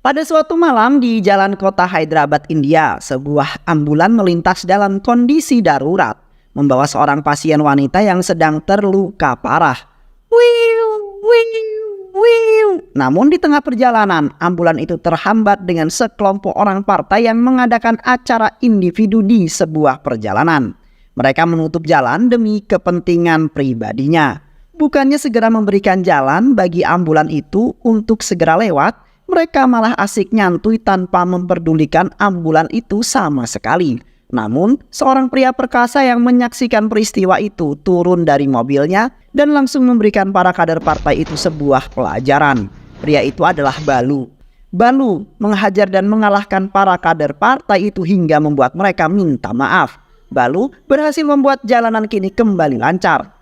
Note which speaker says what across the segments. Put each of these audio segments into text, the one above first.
Speaker 1: Pada suatu malam di jalan kota Hyderabad, India, sebuah ambulan melintas dalam kondisi darurat, membawa seorang pasien wanita yang sedang terluka parah. Wiu, wiu, wiu. Namun di tengah perjalanan, ambulan itu terhambat dengan sekelompok orang partai yang mengadakan acara individu di sebuah perjalanan. Mereka menutup jalan demi kepentingan pribadinya. Bukannya segera memberikan jalan bagi ambulan itu untuk segera lewat, mereka malah asik nyantui tanpa memperdulikan ambulan itu sama sekali. Namun, seorang pria perkasa yang menyaksikan peristiwa itu turun dari mobilnya dan langsung memberikan para kader partai itu sebuah pelajaran. Pria itu adalah Balu. Balu menghajar dan mengalahkan para kader partai itu hingga membuat mereka minta maaf. Balu berhasil membuat jalanan kini kembali lancar.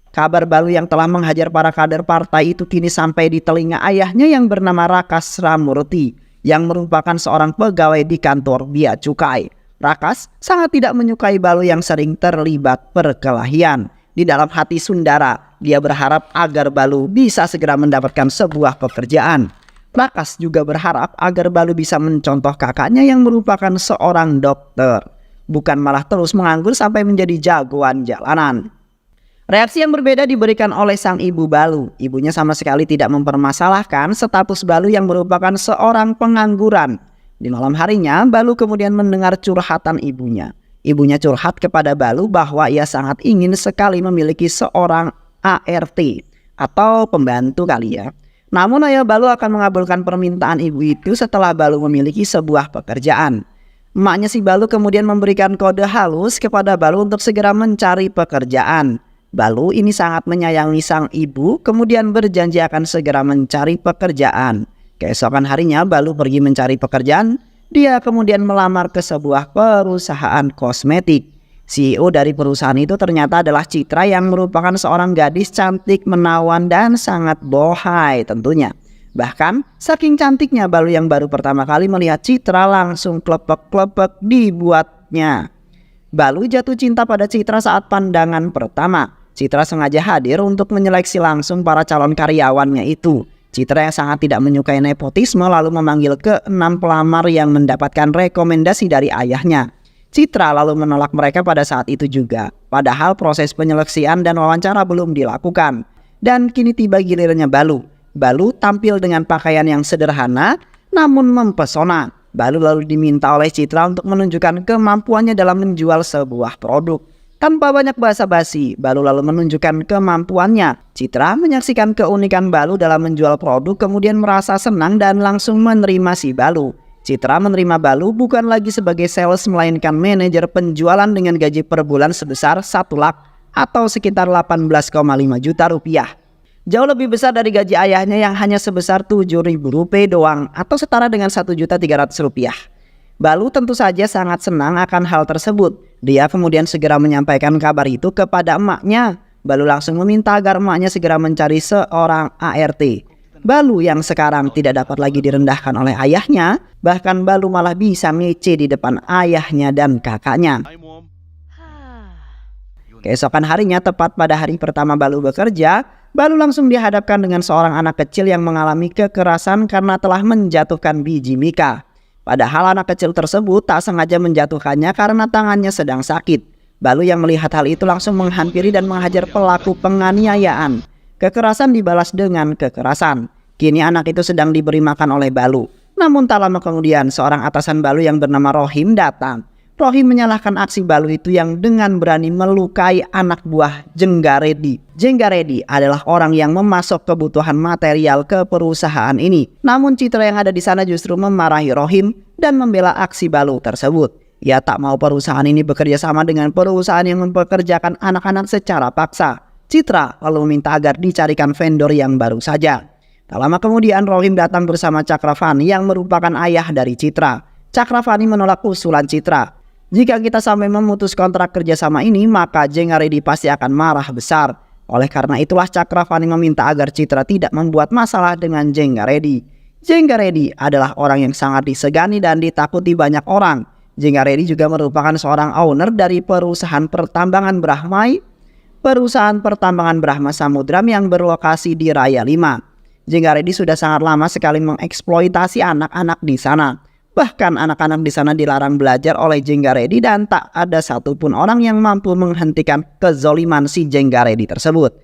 Speaker 1: Kabar Balu yang telah menghajar para kader partai itu kini sampai di telinga ayahnya yang bernama Rakas Ramurti, yang merupakan seorang pegawai di kantor Bea Cukai. Rakas sangat tidak menyukai Balu yang sering terlibat perkelahian. Di dalam hati Sundara, dia berharap agar Balu bisa segera mendapatkan sebuah pekerjaan. Rakas juga berharap agar Balu bisa mencontoh kakaknya yang merupakan seorang dokter, bukan malah terus menganggur sampai menjadi jagoan jalanan. Reaksi yang berbeda diberikan oleh sang ibu Balu. Ibunya sama sekali tidak mempermasalahkan status Balu yang merupakan seorang pengangguran. Di malam harinya, Balu kemudian mendengar curhatan ibunya. Ibunya curhat kepada Balu bahwa ia sangat ingin sekali memiliki seorang ART atau pembantu kali ya. Namun ayah Balu akan mengabulkan permintaan ibu itu setelah Balu memiliki sebuah pekerjaan. Emaknya si Balu kemudian memberikan kode halus kepada Balu untuk segera mencari pekerjaan. Balu ini sangat menyayangi sang ibu, kemudian berjanji akan segera mencari pekerjaan. Keesokan harinya Balu pergi mencari pekerjaan. Dia kemudian melamar ke sebuah perusahaan kosmetik. CEO dari perusahaan itu ternyata adalah Citra yang merupakan seorang gadis cantik, menawan dan sangat bohai tentunya. Bahkan saking cantiknya Balu yang baru pertama kali melihat Citra langsung klepek-klepek dibuatnya. Balu jatuh cinta pada Citra saat pandangan pertama. Citra sengaja hadir untuk menyeleksi langsung para calon karyawannya itu. Citra yang sangat tidak menyukai nepotisme lalu memanggil ke-6 pelamar yang mendapatkan rekomendasi dari ayahnya. Citra lalu menolak mereka pada saat itu juga. Padahal proses penyeleksian dan wawancara belum dilakukan. Dan kini tiba gilirannya Balu. Balu tampil dengan pakaian yang sederhana namun mempesona. Balu lalu diminta oleh Citra untuk menunjukkan kemampuannya dalam menjual sebuah produk. Tanpa banyak basa-basi, Balu lalu menunjukkan kemampuannya. Citra menyaksikan keunikan Balu dalam menjual produk kemudian merasa senang dan langsung menerima si Balu. Citra menerima Balu bukan lagi sebagai sales melainkan manajer penjualan dengan gaji per bulan sebesar 1 lakh atau sekitar 18,5 juta rupiah. Jauh lebih besar dari gaji ayahnya yang hanya sebesar 7.000 rupiah doang atau setara dengan 1.300.000 rupiah. Balu tentu saja sangat senang akan hal tersebut. Dia kemudian segera menyampaikan kabar itu kepada emaknya. Balu langsung meminta agar emaknya segera mencari seorang ART. Balu yang sekarang tidak dapat lagi direndahkan oleh ayahnya, bahkan Balu malah bisa ngece di depan ayahnya dan kakaknya. Keesokan harinya, tepat pada hari pertama Balu bekerja, Balu langsung dihadapkan dengan seorang anak kecil yang mengalami kekerasan karena telah menjatuhkan biji mika. Padahal anak kecil tersebut tak sengaja menjatuhkannya karena tangannya sedang sakit. Balu yang melihat hal itu langsung menghampiri dan menghajar pelaku penganiayaan. Kekerasan dibalas dengan kekerasan. Kini anak itu sedang diberi makan oleh Balu. Namun tak lama kemudian seorang atasan Balu yang bernama Rohim datang. Rohim menyalahkan aksi Balu itu yang dengan berani melukai anak buah Jenggaredi. Jenggaredi adalah orang yang memasok kebutuhan material ke perusahaan ini. Namun Citra yang ada di sana justru memarahi Rohim dan membela aksi Balu tersebut. Ia tak mau perusahaan ini bekerja sama dengan perusahaan yang mempekerjakan anak-anak secara paksa. Citra lalu meminta agar dicarikan vendor yang baru saja. Tak lama kemudian Rohim datang bersama Cakravani yang merupakan ayah dari Citra. Cakravani menolak usulan Citra. Jika kita sampai memutus kontrak kerjasama ini, maka Jenggaredi pasti akan marah besar. Oleh karena itulah Cakravani meminta agar Citra tidak membuat masalah dengan Jenggaredi. Jenggaredi adalah orang yang sangat disegani dan ditakuti banyak orang. Jenggaredi juga merupakan seorang owner dari perusahaan pertambangan Brahma Samudram yang berlokasi di Raya 5. Jenggaredi sudah sangat lama sekali mengeksploitasi anak-anak di sana. Bahkan anak-anak di sana dilarang belajar oleh Jenggaredi dan tak ada satupun orang yang mampu menghentikan kezoliman si Jenggaredi tersebut.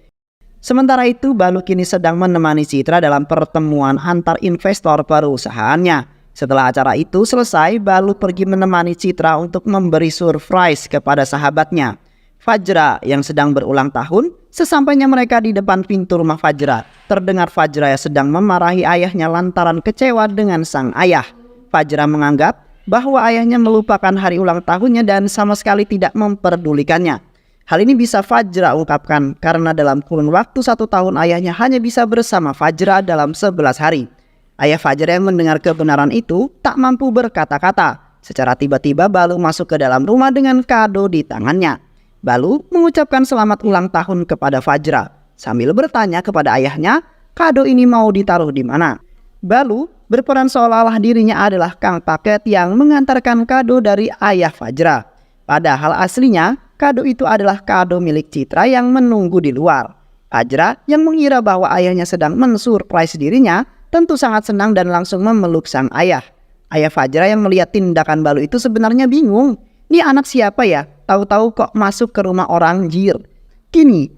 Speaker 1: Sementara itu, Balu kini sedang menemani Citra dalam pertemuan antar investor perusahaannya. Setelah acara itu selesai, Balu pergi menemani Citra untuk memberi surprise kepada sahabatnya, Fajra, yang sedang berulang tahun. Sesampainya mereka di depan pintu rumah Fajra, terdengar Fajra yang sedang memarahi ayahnya lantaran kecewa dengan sang ayah. Fajra menganggap bahwa ayahnya melupakan hari ulang tahunnya dan sama sekali tidak memperdulikannya. Hal ini bisa Fajra ungkapkan karena dalam kurun waktu 1 tahun ayahnya hanya bisa bersama Fajra dalam 11 hari. Ayah Fajra yang mendengar kebenaran itu tak mampu berkata-kata. Secara tiba-tiba Balu masuk ke dalam rumah dengan kado di tangannya. Balu mengucapkan selamat ulang tahun kepada Fajra sambil bertanya kepada ayahnya kado ini mau ditaruh di mana. Balu berperan seolah-olah dirinya adalah kang paket yang mengantarkan kado dari ayah Fajra. Padahal aslinya kado itu adalah kado milik Citra yang menunggu di luar. Fajra yang mengira bahwa ayahnya sedang mensurprise dirinya tentu sangat senang dan langsung memeluk sang ayah. Ayah Fajra yang melihat tindakan Balu itu sebenarnya bingung. Ini anak siapa ya? Tahu-tahu kok masuk ke rumah orang jir. Kini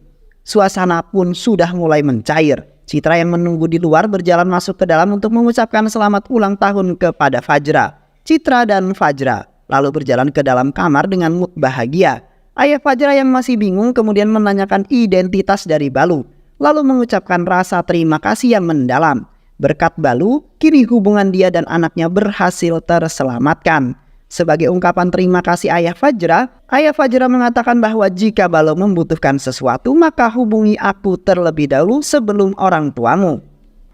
Speaker 1: suasana pun sudah mulai mencair. Citra yang menunggu di luar berjalan masuk ke dalam untuk mengucapkan selamat ulang tahun kepada Fajra. Citra dan Fajra lalu berjalan ke dalam kamar dengan mood bahagia. Ayah Fajra yang masih bingung kemudian menanyakan identitas dari Balu, lalu mengucapkan rasa terima kasih yang mendalam. Berkat Balu, kini hubungan dia dan anaknya berhasil terselamatkan. Sebagai ungkapan terima kasih ayah Fajra mengatakan bahwa jika Balu membutuhkan sesuatu maka hubungi aku terlebih dahulu sebelum orang tuamu.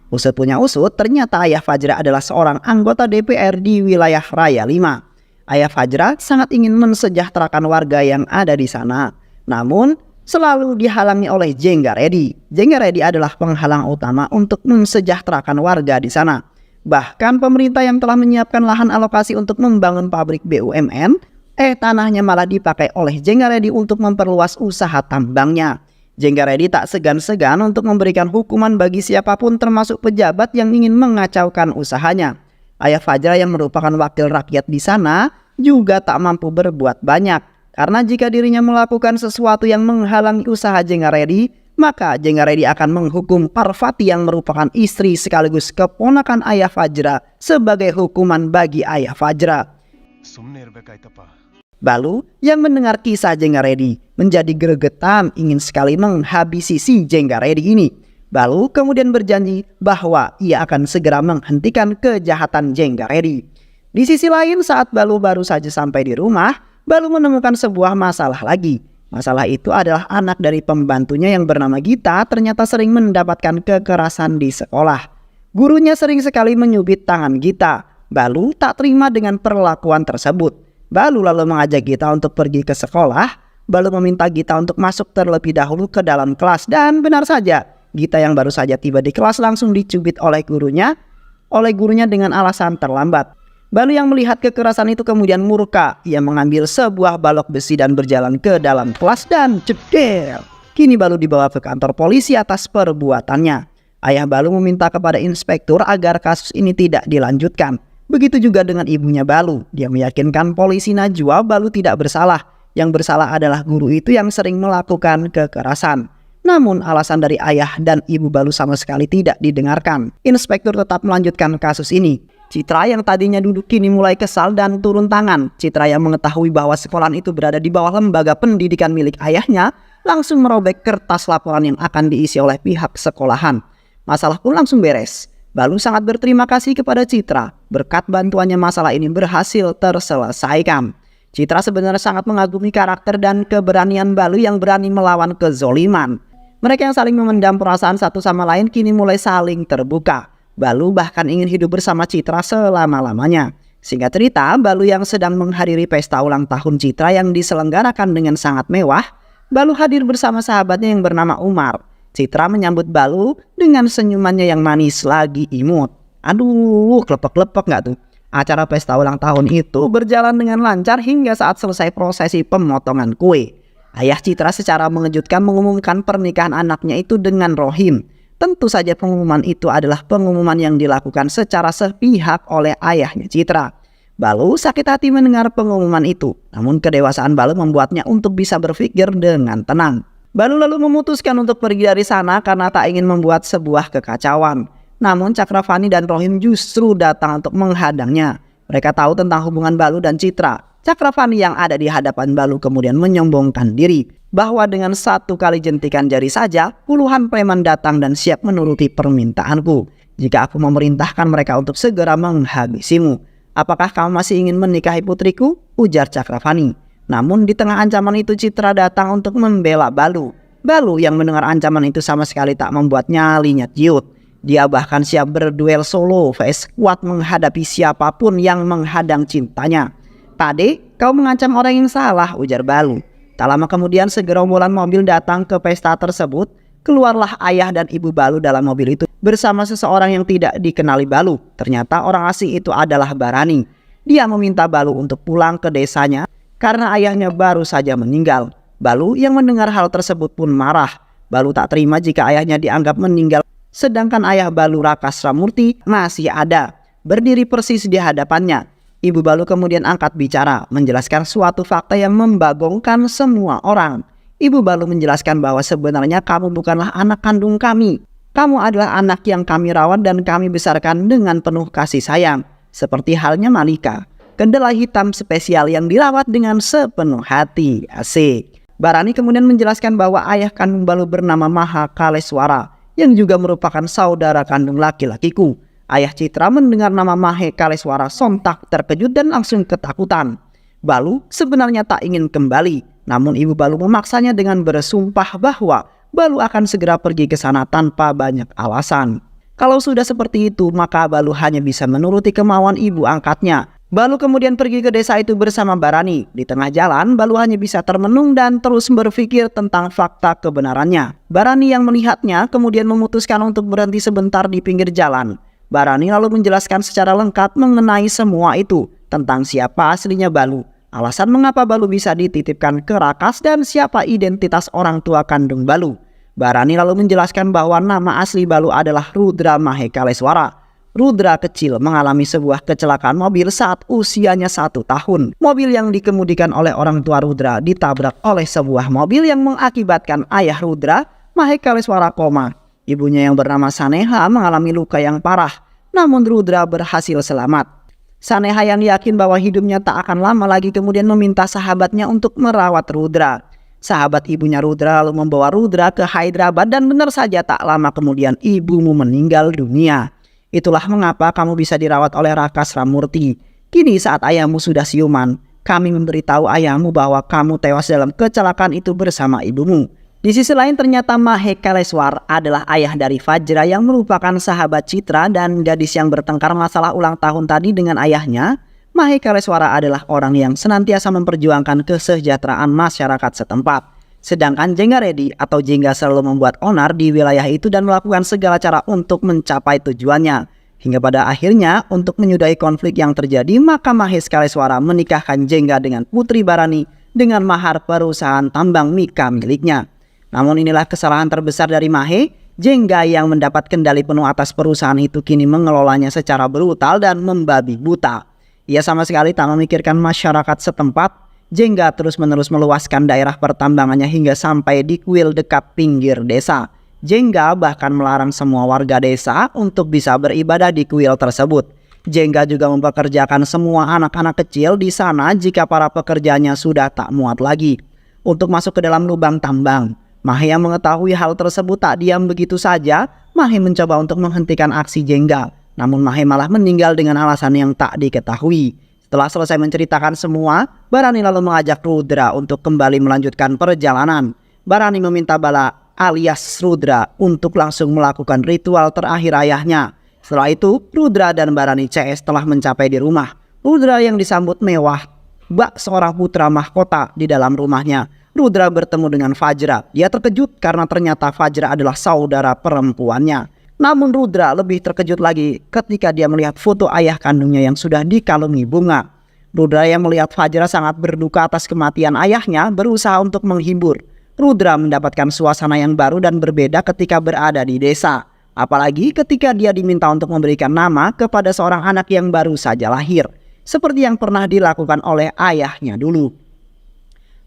Speaker 1: Usut punya usut, ternyata ayah Fajra adalah seorang anggota DPR di wilayah Raya 5. Ayah Fajra sangat ingin mensejahterakan warga yang ada di sana. Namun selalu dihalangi oleh Jenggaredi. Jenggaredi adalah penghalang utama untuk mensejahterakan warga di sana. Bahkan pemerintah yang telah menyiapkan lahan alokasi untuk membangun pabrik BUMN, tanahnya malah dipakai oleh Jenggaredi untuk memperluas usaha tambangnya. Jenggaredi tak segan-segan untuk memberikan hukuman bagi siapapun termasuk pejabat yang ingin mengacaukan usahanya. Ayah Fajra yang merupakan wakil rakyat di sana juga tak mampu berbuat banyak. Karena jika dirinya melakukan sesuatu yang menghalangi usaha Jenggaredi, maka Jenggaredi akan menghukum Parvati yang merupakan istri sekaligus keponakan ayah Fajra sebagai hukuman bagi ayah Fajra. Balu yang mendengar kisah Jenggaredi menjadi gregetan ingin sekali menghabisi si Jenggaredi ini. Balu kemudian berjanji bahwa ia akan segera menghentikan kejahatan Jenggaredi. Di sisi lain, saat Balu baru saja sampai di rumah, Balu menemukan sebuah masalah lagi. Masalah itu adalah anak dari pembantunya yang bernama Gita ternyata sering mendapatkan kekerasan di sekolah. Gurunya sering sekali menyubit tangan Gita. Balu tak terima dengan perlakuan tersebut. Balu lalu mengajak Gita untuk pergi ke sekolah. Balu meminta Gita untuk masuk terlebih dahulu ke dalam kelas. Dan benar saja, Gita yang baru saja tiba di kelas langsung dicubit oleh gurunya dengan alasan terlambat. Balu yang melihat kekerasan itu kemudian murka. Ia mengambil sebuah balok besi dan berjalan ke dalam kelas dan cedel. Kini Balu dibawa ke kantor polisi atas perbuatannya. Ayah Balu meminta kepada inspektur agar kasus ini tidak dilanjutkan. Begitu juga dengan ibunya Balu. Dia meyakinkan polisi Najwa Balu tidak bersalah. Yang bersalah adalah guru itu yang sering melakukan kekerasan. Namun alasan dari ayah dan ibu Balu sama sekali tidak didengarkan. Inspektur tetap melanjutkan kasus ini. Citra yang tadinya duduk kini mulai kesal dan turun tangan. Citra yang mengetahui bahwa sekolahan itu berada di bawah lembaga pendidikan milik ayahnya langsung merobek kertas laporan yang akan diisi oleh pihak sekolahan. Masalah pun langsung beres. Balu sangat berterima kasih kepada Citra. Berkat bantuannya masalah ini berhasil terselesaikan. Citra sebenarnya sangat mengagumi karakter dan keberanian Balu yang berani melawan kezoliman. Mereka yang saling memendam perasaan satu sama lain kini mulai saling terbuka. Balu bahkan ingin hidup bersama Citra selama-lamanya. Singkat cerita, Balu yang sedang menghadiri pesta ulang tahun Citra yang diselenggarakan dengan sangat mewah, Balu hadir bersama sahabatnya yang bernama Umar. Citra menyambut Balu dengan senyumannya yang manis lagi imut. Aduh, klepek-klepek gak tuh? Acara pesta ulang tahun itu berjalan dengan lancar hingga saat selesai prosesi pemotongan kue. Ayah Citra secara mengejutkan mengumumkan pernikahan anaknya itu dengan Rohim. Tentu saja pengumuman itu adalah pengumuman yang dilakukan secara sepihak oleh ayahnya Citra. Balu sakit hati mendengar pengumuman itu, namun kedewasaan Balu membuatnya untuk bisa berpikir dengan tenang. Balu lalu memutuskan untuk pergi dari sana karena tak ingin membuat sebuah kekacauan. Namun Cakravani dan Rohim justru datang untuk menghadangnya. Mereka tahu tentang hubungan Balu dan Citra. Cakravani yang ada di hadapan Balu kemudian menyombongkan diri bahwa dengan satu kali jentikan jari saja puluhan preman datang dan siap menuruti permintaanku jika aku memerintahkan mereka untuk segera menghabisimu. Apakah kamu masih ingin menikahi putriku? Ujar Cakravani. Namun di tengah ancaman itu Citra datang untuk membela Balu. Balu yang mendengar ancaman itu sama sekali tak membuat nyalinya ciut. Dia bahkan siap berduel solo vs kuat menghadapi siapapun yang menghadang cintanya. "Tade, kau mengancam orang yang salah," ujar Balu. Tak lama kemudian segerombolan mobil datang ke pesta tersebut. Keluarlah ayah dan ibu Balu dalam mobil itu bersama seseorang yang tidak dikenali Balu. Ternyata orang asing itu adalah Barani. Dia meminta Balu untuk pulang ke desanya karena ayahnya baru saja meninggal. Balu yang mendengar hal tersebut pun marah. Balu tak terima jika ayahnya dianggap meninggal, sedangkan ayah Balu, Raka Sramurti, masih ada, berdiri persis di hadapannya. Ibu Balu kemudian angkat bicara, menjelaskan suatu fakta yang membagongkan semua orang. Ibu Balu menjelaskan bahwa sebenarnya kamu bukanlah anak kandung kami. Kamu adalah anak yang kami rawat dan kami besarkan dengan penuh kasih sayang. Seperti halnya Malika, kedelai hitam spesial yang dirawat dengan sepenuh hati. Asik. Barani kemudian menjelaskan bahwa ayah kandung Balu bernama Mahakaleswara, yang juga merupakan saudara kandung laki-lakiku. Ayah Citra mendengar nama Mahakaleswara sontak terkejut dan langsung ketakutan. Balu sebenarnya tak ingin kembali, namun ibu Balu memaksanya dengan bersumpah bahwa Balu akan segera pergi ke sana tanpa banyak alasan. Kalau sudah seperti itu, maka Balu hanya bisa menuruti kemauan ibu angkatnya. Balu kemudian pergi ke desa itu bersama Barani. Di tengah jalan, Balu hanya bisa termenung dan terus berpikir tentang fakta kebenarannya. Barani yang melihatnya kemudian memutuskan untuk berhenti sebentar di pinggir jalan. Barani lalu menjelaskan secara lengkap mengenai semua itu, tentang siapa aslinya Balu, alasan mengapa Balu bisa dititipkan ke Rakas, dan siapa identitas orang tua kandung Balu. Barani lalu menjelaskan bahwa nama asli Balu adalah Rudra Mahakaleswara. Rudra kecil mengalami sebuah kecelakaan mobil saat usianya 1 tahun. Mobil yang dikemudikan oleh orang tua Rudra ditabrak oleh sebuah mobil yang mengakibatkan ayah Rudra, Mahakaleswara, koma. Ibunya yang bernama Saneha mengalami luka yang parah, namun Rudra berhasil selamat. Saneha yang yakin bahwa hidupnya tak akan lama lagi kemudian meminta sahabatnya untuk merawat Rudra. Sahabat ibunya Rudra lalu membawa Rudra ke Hyderabad dan benar saja tak lama kemudian ibumu meninggal dunia. Itulah mengapa kamu bisa dirawat oleh Raka Sramurti. Kini saat ayahmu sudah siuman, kami memberitahu ayahmu bahwa kamu tewas dalam kecelakaan itu bersama ibumu. Di sisi lain ternyata Mahakaleswara adalah ayah dari Fajra yang merupakan sahabat Citra dan gadis yang bertengkar masalah ulang tahun tadi dengan ayahnya. Mahakaleswara adalah orang yang senantiasa memperjuangkan kesejahteraan masyarakat setempat. Sedangkan Jenggaredi atau Jengga selalu membuat onar di wilayah itu dan melakukan segala cara untuk mencapai tujuannya. Hingga pada akhirnya untuk menyudahi konflik yang terjadi, maka Mahakaleswara menikahkan Jengga dengan Putri Barani dengan mahar perusahaan tambang Mika miliknya. Namun inilah kesalahan terbesar dari Mahe. Jengga yang mendapat kendali penuh atas perusahaan itu kini mengelolanya secara brutal dan membabi buta. Ia sama sekali tak memikirkan masyarakat setempat. Jengga terus-menerus meluaskan daerah pertambangannya hingga sampai di kuil dekat pinggir desa. Jengga bahkan melarang semua warga desa untuk bisa beribadah di kuil tersebut. Jengga juga mempekerjakan semua anak-anak kecil di sana jika para pekerjanya sudah tak muat lagi untuk masuk ke dalam lubang tambang. Mahe yang mengetahui hal tersebut tak diam begitu saja. Mahe mencoba untuk menghentikan aksi Jengga, namun Mahe malah meninggal dengan alasan yang tak diketahui. Setelah selesai menceritakan semua, Barani lalu mengajak Rudra untuk kembali melanjutkan perjalanan. Barani meminta Bala alias Rudra untuk langsung melakukan ritual terakhir ayahnya. Setelah itu, Rudra dan Barani CS telah mencapai di rumah. Rudra yang disambut mewah bak seorang putra mahkota di dalam rumahnya. Rudra bertemu dengan Fajra. Dia terkejut karena ternyata Fajra adalah saudara perempuannya. Namun Rudra lebih terkejut lagi ketika dia melihat foto ayah kandungnya yang sudah dikalungi bunga. Rudra yang melihat Fajra sangat berduka atas kematian ayahnya berusaha untuk menghibur. Rudra mendapatkan suasana yang baru dan berbeda ketika berada di desa. Apalagi ketika dia diminta untuk memberikan nama kepada seorang anak yang baru saja lahir, seperti yang pernah dilakukan oleh ayahnya dulu.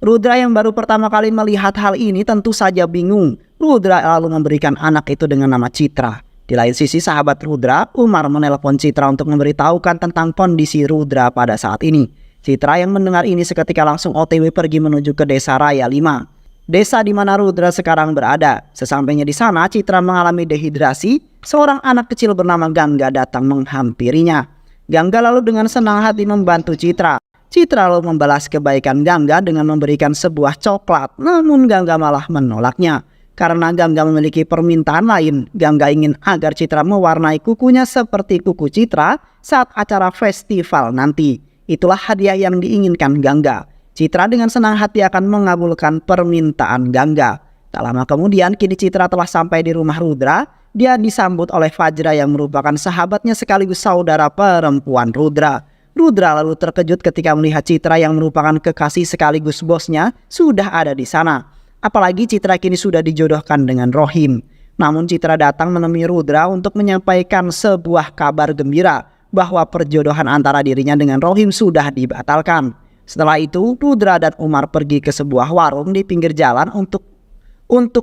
Speaker 1: Rudra yang baru pertama kali melihat hal ini tentu saja bingung. Rudra lalu memberikan anak itu dengan nama Citra. Di lain sisi, sahabat Rudra, Umar, menelpon Citra untuk memberitahukan tentang kondisi Rudra pada saat ini. Citra yang mendengar ini seketika langsung OTW pergi menuju ke desa Raya 5. Desa di mana Rudra sekarang berada. Sesampainya di sana, Citra mengalami dehidrasi. Seorang anak kecil bernama Gangga datang menghampirinya. Gangga lalu dengan senang hati membantu Citra. Citra lalu membalas kebaikan Gangga dengan memberikan sebuah coklat. Namun Gangga malah menolaknya. Karena Gangga memiliki permintaan lain. Gangga ingin agar Citra mewarnai kukunya seperti kuku Citra saat acara festival nanti. Itulah hadiah yang diinginkan Gangga. Citra dengan senang hati akan mengabulkan permintaan Gangga. Tak lama kemudian, kini Citra telah sampai di rumah Rudra. Dia disambut oleh Fajra yang merupakan sahabatnya sekaligus saudara perempuan Rudra. Rudra lalu terkejut ketika melihat Citra yang merupakan kekasih sekaligus bosnya sudah ada di sana. Apalagi Citra kini sudah dijodohkan dengan Rohim. Namun Citra datang menemui Rudra untuk menyampaikan sebuah kabar gembira bahwa perjodohan antara dirinya dengan Rohim sudah dibatalkan. Setelah itu, Rudra dan Umar pergi ke sebuah warung di pinggir jalan untuk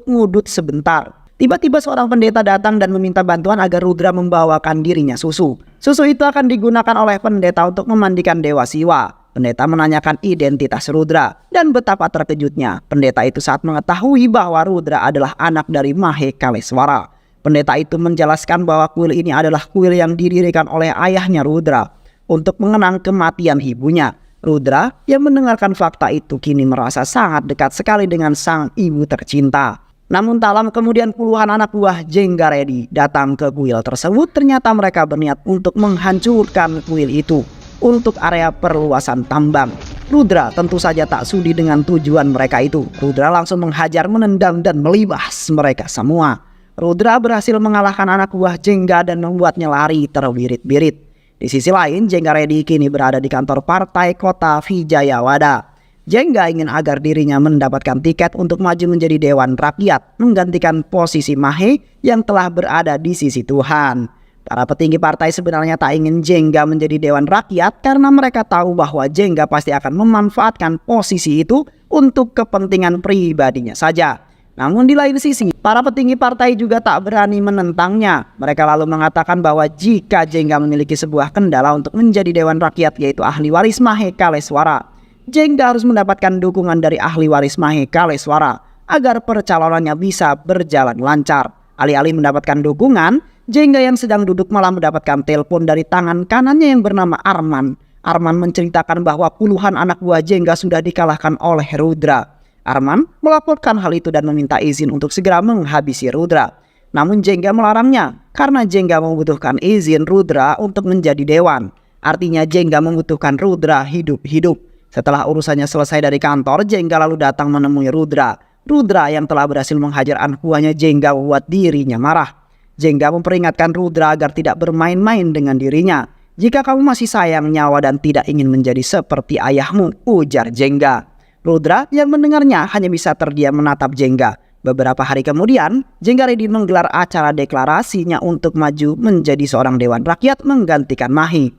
Speaker 1: ngudut sebentar. Tiba-tiba seorang pendeta datang dan meminta bantuan agar Rudra membawakan dirinya susu. Susu itu akan digunakan oleh pendeta untuk memandikan Dewa Siwa. Pendeta menanyakan identitas Rudra dan betapa terkejutnya pendeta itu saat mengetahui bahwa Rudra adalah anak dari Mahe Kaleswara. Pendeta itu menjelaskan bahwa kuil ini adalah kuil yang didirikan oleh ayahnya Rudra untuk mengenang kematian ibunya. Rudra yang mendengarkan fakta itu kini merasa sangat dekat sekali dengan sang ibu tercinta. Namun tak lama kemudian puluhan anak buah Jenggaredi datang ke kuil tersebut. Ternyata mereka berniat untuk menghancurkan kuil itu untuk area perluasan tambang. Rudra tentu saja tak sudi dengan tujuan mereka itu. Rudra langsung menghajar, menendang dan melibas mereka semua. Rudra berhasil mengalahkan anak buah Jengga dan membuatnya lari terbirit-birit. Di sisi lain, Jenggaredi kini berada di kantor partai kota Vijayawada. Jengga ingin agar dirinya mendapatkan tiket untuk maju menjadi Dewan Rakyat, menggantikan posisi Mahe yang telah berada di sisi Tuhan. Para petinggi partai sebenarnya tak ingin Jengga menjadi Dewan Rakyat karena mereka tahu bahwa Jengga pasti akan memanfaatkan posisi itu untuk kepentingan pribadinya saja. Namun di lain sisi, para petinggi partai juga tak berani menentangnya. Mereka lalu mengatakan bahwa jika Jengga memiliki sebuah kendala untuk menjadi Dewan Rakyat, yaitu ahli waris Mahe Kaleswara, Jengga harus mendapatkan dukungan dari ahli waris Mahe Kaleswara agar percalonannya bisa berjalan lancar. Alih-alih mendapatkan dukungan, Jengga yang sedang duduk malah mendapatkan telepon dari tangan kanannya yang bernama Arman. Arman menceritakan bahwa puluhan anak buah Jengga sudah dikalahkan oleh Rudra. Arman melaporkan hal itu dan meminta izin untuk segera menghabisi Rudra. Namun Jengga melarangnya karena Jengga membutuhkan izin Rudra untuk menjadi dewan. Artinya Jengga membutuhkan Rudra hidup-hidup. Setelah urusannya selesai dari kantor, Jengga lalu datang menemui Rudra. Rudra yang telah berhasil menghajar anak buahnya Jengga membuat dirinya marah. Jengga memperingatkan Rudra agar tidak bermain-main dengan dirinya. Jika kamu masih sayang nyawa dan tidak ingin menjadi seperti ayahmu, ujar Jengga. Rudra yang mendengarnya hanya bisa terdiam menatap Jengga. Beberapa hari kemudian, Jenggaredi menggelar acara deklarasinya untuk maju menjadi seorang Dewan Rakyat menggantikan Mahe.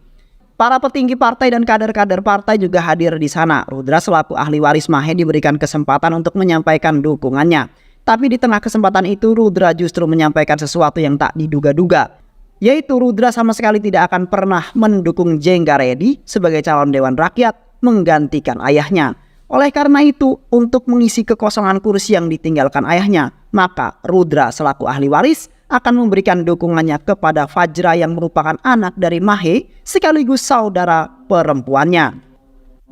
Speaker 1: Para petinggi partai dan kader-kader partai juga hadir di sana. Rudra selaku ahli waris Mahe diberikan kesempatan untuk menyampaikan dukungannya. Tapi di tengah kesempatan itu, Rudra justru menyampaikan sesuatu yang tak diduga-duga. Yaitu Rudra sama sekali tidak akan pernah mendukung Jenggaredi sebagai calon Dewan Rakyat menggantikan ayahnya. Oleh karena itu, untuk mengisi kekosongan kursi yang ditinggalkan ayahnya, maka Rudra selaku ahli waris akan memberikan dukungannya kepada Fajra yang merupakan anak dari Mahe sekaligus saudara perempuannya.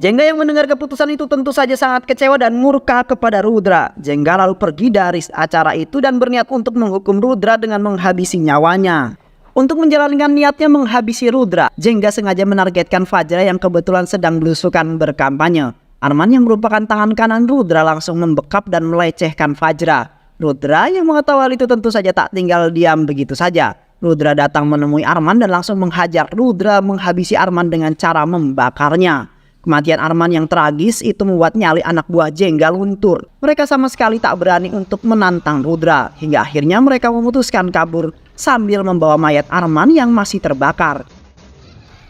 Speaker 1: Jengga yang mendengar keputusan itu tentu saja sangat kecewa dan murka kepada Rudra. Jengga lalu pergi dari acara itu dan berniat untuk menghukum Rudra dengan menghabisi nyawanya. Untuk menjalankan niatnya menghabisi Rudra, Jengga sengaja menargetkan Fajra yang kebetulan sedang belusukan berkampanye. Arman yang merupakan tangan kanan Rudra langsung membekap dan melecehkan Fajra. Rudra yang mengetahui hal itu tentu saja tak tinggal diam begitu saja. Rudra datang menemui Arman dan langsung menghajar. Rudra menghabisi Arman dengan cara membakarnya. Kematian Arman yang tragis itu membuat nyali anak buah Jengga luntur. Mereka sama sekali tak berani untuk menantang Rudra, hingga akhirnya mereka memutuskan kabur sambil membawa mayat Arman yang masih terbakar.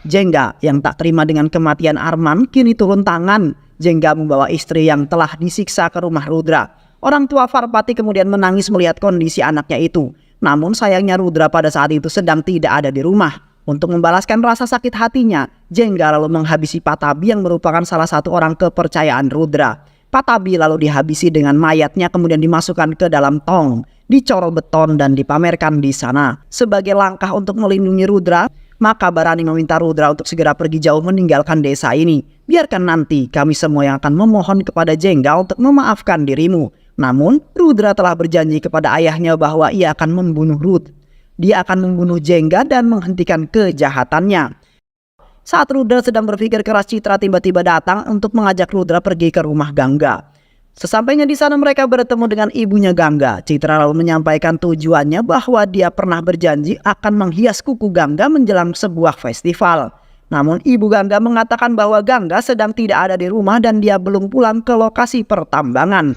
Speaker 1: Jengga yang tak terima dengan kematian Arman kini turun tangan. Jengga membawa istri yang telah disiksa ke rumah Rudra. Orang tua Parvati kemudian menangis melihat kondisi anaknya itu. Namun sayangnya Rudra pada saat itu sedang tidak ada di rumah. Untuk membalaskan rasa sakit hatinya, Jengga lalu menghabisi Patabi yang merupakan salah satu orang kepercayaan Rudra. Patabi lalu dihabisi dengan mayatnya kemudian dimasukkan ke dalam tong, dicorol beton dan dipamerkan di sana. Sebagai langkah untuk melindungi Rudra, maka Barani meminta Rudra untuk segera pergi jauh meninggalkan desa ini. Biarkan nanti kami semua yang akan memohon kepada Jengga untuk memaafkan dirimu. Namun Rudra telah berjanji kepada ayahnya bahwa ia akan membunuh Ruth. Dia akan membunuh Jengga dan menghentikan kejahatannya. Saat Rudra sedang berpikir keras, Citra tiba-tiba datang untuk mengajak Rudra pergi ke rumah Gangga. Sesampainya di sana mereka bertemu dengan ibunya Gangga. Citra lalu menyampaikan tujuannya bahwa dia pernah berjanji akan menghias kuku Gangga menjelang sebuah festival. Namun ibu Gangga mengatakan bahwa Gangga sedang tidak ada di rumah dan dia belum pulang ke lokasi pertambangan.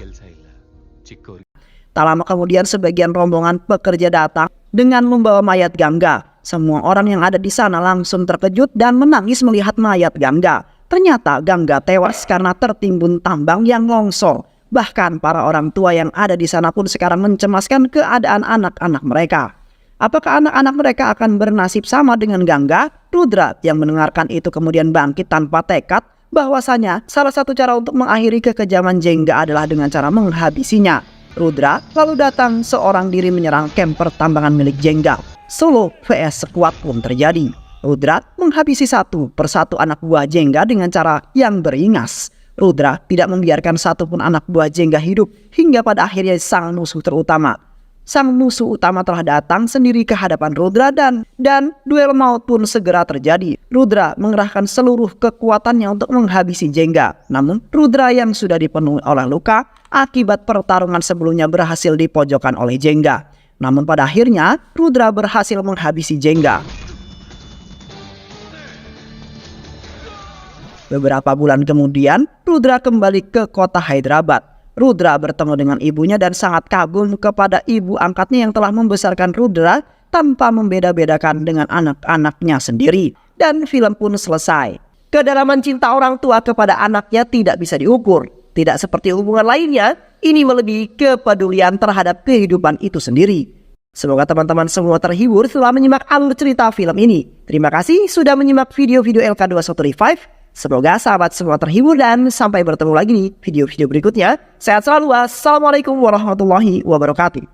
Speaker 1: Tak lama kemudian sebagian rombongan pekerja datang dengan membawa mayat Gangga. Semua orang yang ada di sana langsung terkejut dan menangis melihat mayat Gangga. Ternyata Gangga tewas karena tertimbun tambang yang longsor. Bahkan para orang tua yang ada di sana pun sekarang mencemaskan keadaan anak-anak mereka. Apakah anak-anak mereka akan bernasib sama dengan Gangga? Rudra yang mendengarkan itu kemudian bangkit tanpa tekad bahwasanya salah satu cara untuk mengakhiri kekejaman Jengga adalah dengan cara menghabisinya. Rudra lalu datang seorang diri menyerang kamp pertambangan milik Jengga. Solo vs sekuat pun terjadi. Rudra menghabisi satu persatu anak buah Jengga dengan cara yang beringas. Rudra tidak membiarkan satupun anak buah Jengga hidup hingga pada akhirnya sang musuh utama telah datang sendiri ke hadapan Rudra dan duel maut pun segera terjadi. Rudra mengerahkan seluruh kekuatannya untuk menghabisi Jengga. Namun Rudra yang sudah dipenuhi oleh luka akibat pertarungan sebelumnya berhasil dipojokkan oleh Jengga. Namun pada akhirnya Rudra berhasil menghabisi Jengga. Beberapa bulan kemudian Rudra kembali ke kota Hyderabad. Rudra bertemu dengan ibunya dan sangat kagum kepada ibu angkatnya yang telah membesarkan Rudra tanpa membeda-bedakan dengan anak-anaknya sendiri. Dan film pun selesai. Kedalaman cinta orang tua kepada anaknya tidak bisa diukur. Tidak seperti hubungan lainnya, ini melebihi kepedulian terhadap kehidupan itu sendiri. Semoga teman-teman semua terhibur setelah menyimak alur cerita film ini. Terima kasih sudah menyimak video-video LK2135. Semoga sahabat semua terhibur dan sampai bertemu lagi di video-video berikutnya. Sehat selalu. Wassalamualaikum warahmatullahi wabarakatuh.